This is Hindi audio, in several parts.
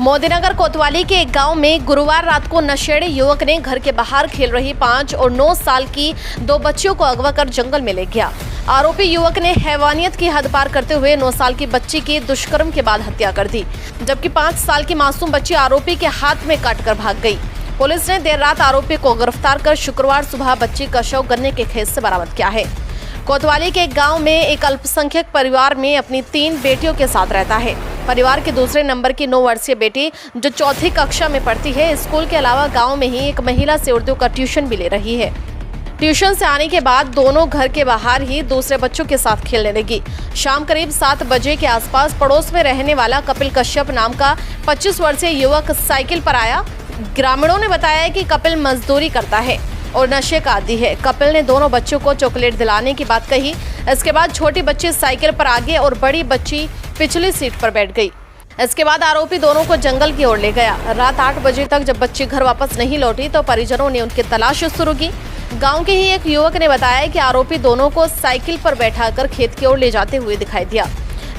मोदीनगर कोतवाली के एक गांव में गुरुवार रात को नशेड़ी युवक ने घर के बाहर खेल रही 5 और 9 साल की 2 बच्चियों को अगवा कर जंगल में ले गया। आरोपी युवक ने हैवानियत की हद पार करते हुए 9 साल की बच्ची की दुष्कर्म के बाद हत्या कर दी, जबकि 5 साल की मासूम बच्ची आरोपी के हाथ में काटकर भाग गई। पुलिस ने देर रात आरोपी को गिरफ्तार कर शुक्रवार सुबह बच्ची का शव गन्ने के खेत से बरामद किया है। कोतवाली के एक गांव में एक अल्पसंख्यक परिवार में अपनी 3 बेटियों के साथ रहता है। परिवार के दूसरे नंबर की 9 वर्षीय बेटी जो 4ठी कक्षा में पढ़ती है, स्कूल के अलावा गांव में ही एक महिला से उर्दू का ट्यूशन भी ले रही है। ट्यूशन से आने के बाद दोनों घर के बाहर ही दूसरे बच्चों के साथ खेलने लगी। शाम करीब 7 बजे के आसपास पड़ोस में रहने वाला कपिल कश्यप नाम का 25 वर्षीय युवक साइकिल पर आया। ग्रामीणों ने बताया कि कपिल मजदूरी करता है और नशे का आदी है। कपिल ने दोनों बच्चों को चॉकलेट दिलाने की बात कही। इसके बाद छोटी बच्ची साइकिल पर आगे और बड़ी बच्ची पिछली सीट पर बैठ गई। इसके बाद आरोपी दोनों को जंगल की ओर ले गया। रात 8 बजे तक जब बच्ची घर वापस नहीं लौटी तो परिजनों ने उनकी तलाश शुरू की। गांव के ही एक युवक ने बताया कि आरोपी दोनों को साइकिल पर बैठाकर खेत की ओर ले जाते हुए दिखाई दिया।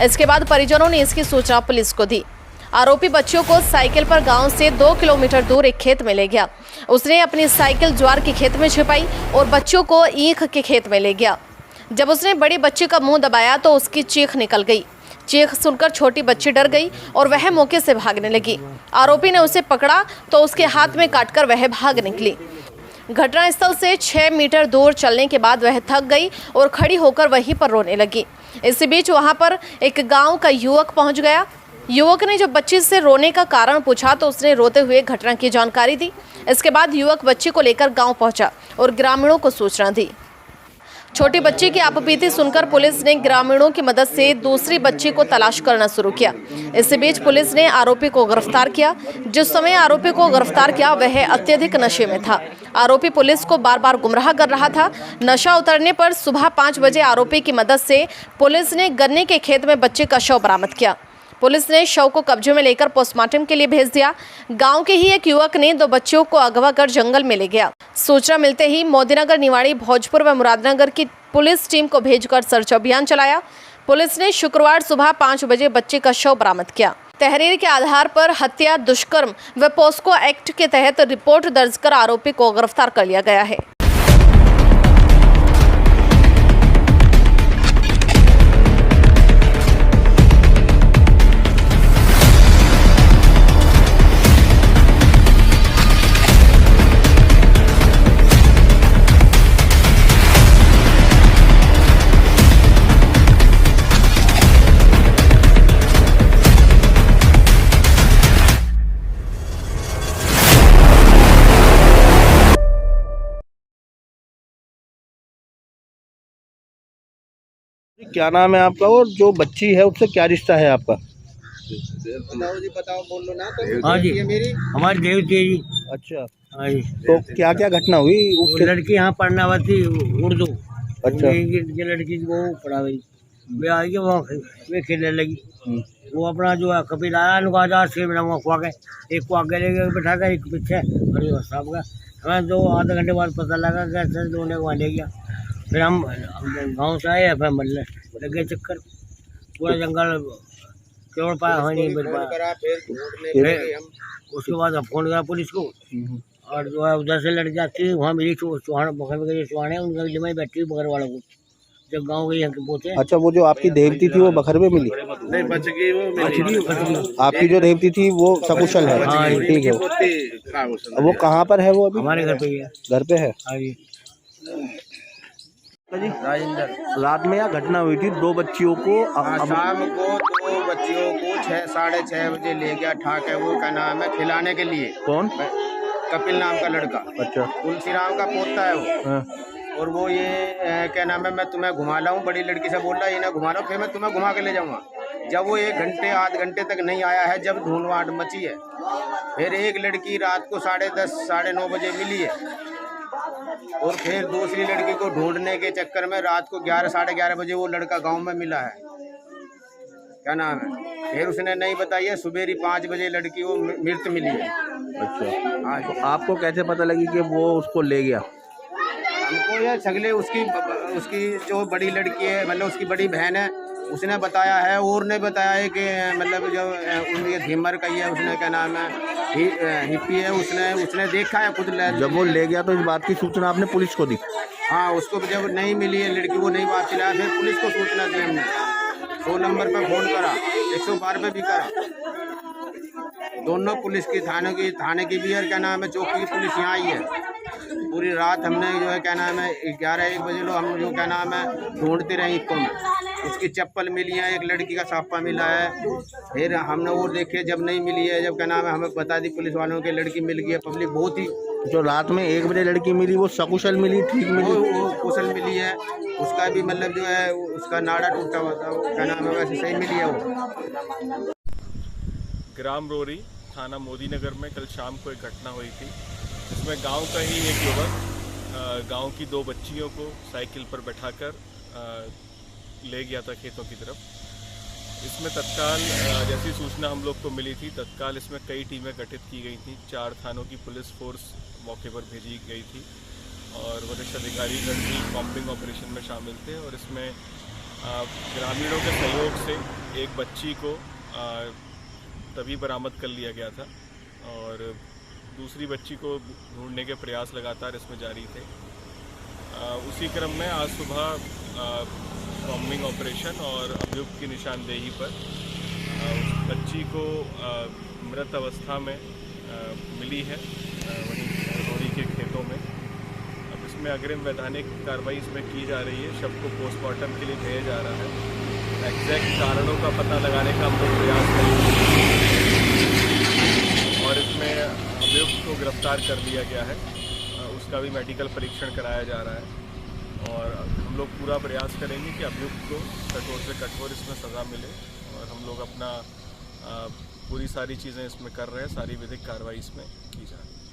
इसके बाद परिजनों ने इसकी सूचना पुलिस को दी। आरोपी बच्चियों को साइकिल पर गांव से 2 किलोमीटर दूर एक खेत में ले गया। उसने अपनी साइकिल ज्वार के खेत में छिपाई और बच्चों को ईख के खेत में ले गया। जब उसने बड़ी बच्ची का मुंह दबाया तो उसकी चीख निकल गई। चीख सुनकर छोटी बच्ची डर गई और वह मौके से भागने लगी। आरोपी ने उसे पकड़ा तो उसके हाथ में काटकर वह भाग निकली। घटनास्थल से 6 मीटर दूर चलने के बाद वह थक गई और खड़ी होकर वहीं पर रोने लगी। इसी बीच वहां पर एक गाँव का युवक पहुँच गया। युवक ने जब बच्ची से रोने का कारण पूछा तो उसने रोते हुए घटना की जानकारी दी। इसके बाद युवक बच्ची को लेकर गांव पहुंचा और ग्रामीणों को सूचना दी। छोटी बच्ची की आपबीती सुनकर पुलिस ने ग्रामीणों की मदद से दूसरी बच्ची को तलाश करना शुरू किया। इसी बीच पुलिस ने आरोपी को गिरफ्तार किया। जिस समय आरोपी को गिरफ्तार किया वह अत्यधिक नशे में था। आरोपी पुलिस को बार बार गुमराह कर रहा था। नशा उतरने पर सुबह 5 बजे आरोपी की मदद से पुलिस ने गन्ने के खेत में बच्चे का शव बरामद किया। पुलिस ने शव को कब्जे में लेकर पोस्टमार्टम के लिए भेज दिया। गांव के ही एक युवक ने 2 बच्चियों को अगवा कर जंगल में ले गया। सूचना मिलते ही मोदीनगर, निवाड़ी, भोजपुर व मुरादनगर की पुलिस टीम को भेजकर सर्च अभियान चलाया। पुलिस ने शुक्रवार सुबह 5 बजे बच्चे का शव बरामद किया। तहरीर के आधार पर हत्या, दुष्कर्म व पोस्को एक्ट के तहत रिपोर्ट दर्ज कर आरोपी को गिरफ्तार कर लिया गया है। क्या नाम है आपका और जो बच्ची है उससे क्या रिश्ता है आपका? बताओ जी, बताओ, बोल लो ना। तो हाँ जी, ये मेरी हमारी देवती है जी। अच्छा, हाँ जी। तो क्या क्या घटना हुई वो उसके? लड़की यहाँ पढ़ने वाली थी उर्दू। अच्छा। ये लड़की वो पढ़ा गई, वे आई के वहाँ वे खेलने लगी। वो अपना जो है कपिल आया नुका से वहाँ खुआ के एक को आगे लेके बैठा कर एक पीछे साहब का। हमें 2 आधे घंटे बाद पता लगा कि ऐसे दोनों को वहाँ ले गया। फिर हम गाँव से आए, फिर लगे चक्कर पूरा जंगल केवल पाया हो नहीं मिल पाया। फिर उसके बाद हम फोन करा पुलिस को और जो है उधर से लड़की आती है वहाँ मेरी चौहान बखर में चौहान उनका जमा बैठी हुई बखर वालों को जब गाँव गई पहुँचे। अच्छा, वो जो आपकी देवती थी वो बखर में मिली? नहीं, बच गई वो। आपकी जो देवती थी वो सकुशल है? हाँ, ठीक है। वो कहाँ पर है वो अभी? हमारे घर पे ही है। घर पे है? हाँ जी। राजेंद्र, रात में यह घटना हुई थी 2 बच्चियों को शाम को 2 बच्चियों को 6 साढ़े 6 बजे ले गया ठाक है। वो क्या नाम है, खिलाने के लिए। कौन? कपिल नाम का लड़का। अच्छा। तुलसी राम का पोता है वो। हाँ। और वो ये क्या नाम है, मैं तुम्हें घुमा लाऊं, बड़ी लड़की से बोल रहा है इन्हें घुमा लो, फिर मैं तुम्हें घुमा के ले जाऊंगा। जब वो 1 घंटे आध घंटे तक नहीं आया है, जब ढूंढवाट मची है, फिर एक लड़की रात को 10:30 साढ़े 9 बजे मिली है और फिर दूसरी लड़की को ढूंढने के चक्कर में रात को 11 साढ़े 11 बजे वो लड़का गांव में मिला है। क्या नाम है, फिर उसने नहीं बताई है। सुबेरी 5 बजे लड़की वो मृत मिली है। अच्छा। हाँ, तो आपको कैसे पता लगी कि वो उसको ले गया? हमको ये सगले उसकी जो बड़ी लड़की है, मतलब उसकी बड़ी बहन है, उसने बताया है और ने बताया है कि मतलब जो उनके धीमर का ही है, उसने क्या नाम है हिप्पी है, उसने देखा है खुद। जब वो ले गया तो इस बात की सूचना आपने पुलिस को दी? हाँ, उसको जब नहीं मिली है लड़की, वो नहीं वापस लाया, फिर पुलिस को सूचना दी हमने। 100 नंबर पे फ़ोन करा, 112 पे भी करा, दोनों पुलिस की, थाने की भी है, क्या नाम है चौकी की पुलिस यहाँ आई है। पूरी रात हमने जो है क्या नाम है 11-1 बजे लो हम जो क्या नाम है ढूंढते रहे इक्को में। उसकी चप्पल मिली है, एक लड़की का साफा मिला है, फिर हमने वो देखे, जब नहीं मिली है, जब क्या नाम है हमें बता दी पुलिस वालों की लड़की मिल गई है। पब्लिक बहुत ही, जो रात में 1 बजे लड़की मिली वो सकुशल मिली, ठीक मिली? वो कुशल मिली है, उसका भी मतलब जो है उसका नाड़ा टूटा हुआ था, क्या नाम है वैसे सही मिली है वो। ग्राम रोरी, थाना मोदी नगर में कल शाम को एक घटना हुई थी, जिसमें गांव का ही एक युवक गांव की 2 बच्चियों को साइकिल पर बैठाकर ले गया था खेतों की तरफ। इसमें तत्काल जैसी सूचना हम लोग को मिली थी, तत्काल इसमें कई टीमें गठित की गई थी। 4 थानों की पुलिस फोर्स मौके पर भेजी गई थी और वरिष्ठ अधिकारीगण भी कॉम्पिंग ऑपरेशन में शामिल थे। और इसमें ग्रामीणों के सहयोग से एक बच्ची को तभी बरामद कर लिया गया था और दूसरी बच्ची को ढूंढने के प्रयास लगातार इसमें जारी थे। उसी क्रम में आज सुबह कॉम्बिंग ऑपरेशन और अभियुक्त की निशानदेही पर उस बच्ची को मृत अवस्था में मिली है वहीं रोरी के खेतों में। अब इसमें अग्रिम वैधानिक कार्रवाई इसमें की जा रही है। शव को पोस्टमार्टम के लिए भेजा जा रहा है। एग्जैक्ट कारणों का पता लगाने का हम लोग प्रयास करेंगे और इसमें अभियुक्त को गिरफ्तार कर लिया गया है। उसका भी मेडिकल परीक्षण कराया जा रहा है और हम लोग पूरा प्रयास करेंगे कि अभियुक्त को कठोर से कठोर इसमें सज़ा मिले और हम लोग अपना पूरी सारी चीज़ें इसमें कर रहे हैं, सारी विधिक कार्रवाई इसमें की जा रही है।